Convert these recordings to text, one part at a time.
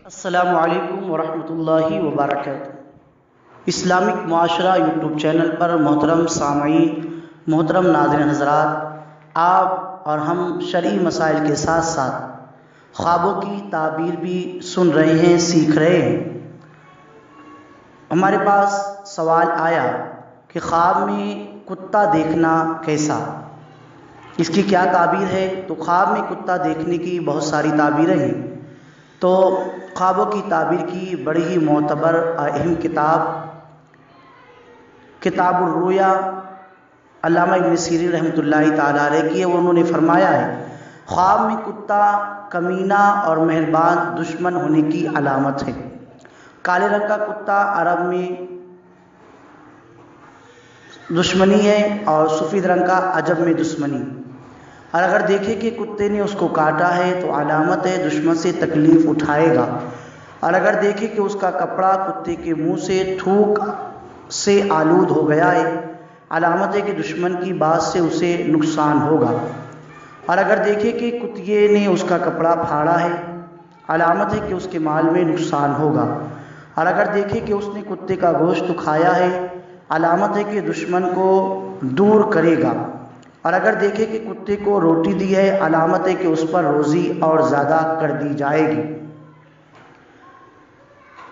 السلام علیکم ورحمۃ اللہ وبرکاتہ۔ اسلامک معاشرہ یوٹیوب چینل پر محترم سامعین، محترم ناظرین حضرات، آپ اور ہم شرعی مسائل کے ساتھ ساتھ خوابوں کی تعبیر بھی سن رہے ہیں، سیکھ رہے ہیں۔ ہمارے پاس سوال آیا کہ خواب میں کتا دیکھنا کیسا، اس کی کیا تعبیر ہے؟ تو خواب میں کتا دیکھنے کی بہت ساری تعبیریں ہیں۔ تو خوابوں کی تعبیر کی بڑی ہی معتبر اہم کتاب الرؤیا علامہ ابن سیرین رحمۃ اللہ تعالیٰ علیہ کی ہے۔ انہوں نے فرمایا ہے، خواب میں کتا کمینہ اور مہربان دشمن ہونے کی علامت ہے۔ کالے رنگ کا کتا عرب میں دشمنی ہے اور سفید رنگ کا عجم میں دشمنی، اور اگر دیکھے کہ کتے نے اس کو کاٹا ہے تو علامت ہے دشمن سے تکلیف اٹھائے گا، اور اگر دیکھے کہ اس کا کپڑا کتے کے منہ سے تھوک سے آلود ہو گیا ہے، علامت ہے کہ دشمن کی بات سے اسے نقصان ہوگا، اور اگر دیکھے کہ کتیے نے اس کا کپڑا پھاڑا ہے، علامت ہے کہ اس کے مال میں نقصان ہوگا، اور اگر دیکھے کہ اس نے کتے کا گوشت کھایا ہے، علامت ہے کہ دشمن کو دور کرے گا، اور اگر دیکھے کہ کتے کو روٹی دی ہے، علامت ہے کہ اس پر روزی اور زیادہ کر دی جائے گی۔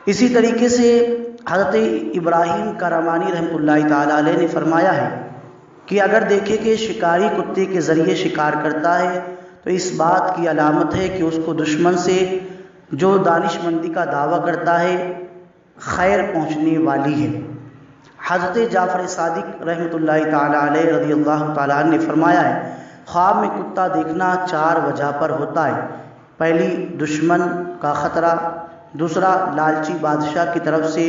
اسی طریقے سے حضرت ابراہیم کرمانی رحمۃ اللہ تعالیٰ علیہ نے فرمایا ہے کہ اگر دیکھے کہ شکاری کتے کے ذریعے شکار کرتا ہے تو اس بات کی علامت ہے کہ اس کو دشمن سے جو دانش مندی کا دعویٰ کرتا ہے خیر پہنچنے والی ہے۔ حضرت جعفر صادق رحمۃ اللہ تعالیٰ علیہ رضی اللہ تعالیٰ عنہ نے فرمایا ہے، خواب میں کتا دیکھنا 4 وجہ پر ہوتا ہے۔ پہلی، دشمن کا خطرہ، دوسرا، لالچی بادشاہ کی طرف سے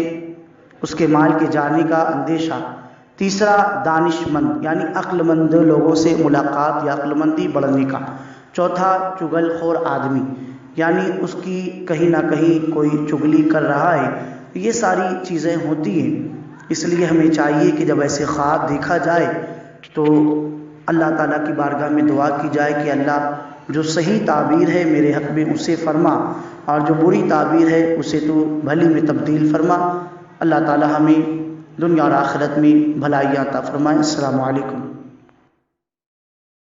اس کے مال کے جانے کا اندیشہ، تیسرا، دانش مند یعنی عقل مند لوگوں سے ملاقات یا عقل مندی بڑھنے کا، چوتھا، چغل خور آدمی یعنی اس کی کہیں نہ کہیں کوئی چغلی کر رہا ہے۔ یہ ساری چیزیں ہوتی ہیں، اس لیے ہمیں چاہیے کہ جب ایسے خواب دیکھا جائے تو اللہ تعالیٰ کی بارگاہ میں دعا کی جائے کہ اللہ جو صحیح تعبیر ہے میرے حق میں اسے فرما، اور جو بری تعبیر ہے اسے تو بھلی میں تبدیل فرما۔ اللہ تعالیٰ ہمیں دنیا اور آخرت میں بھلائیاں عطا فرمائے۔ السلام علیکم۔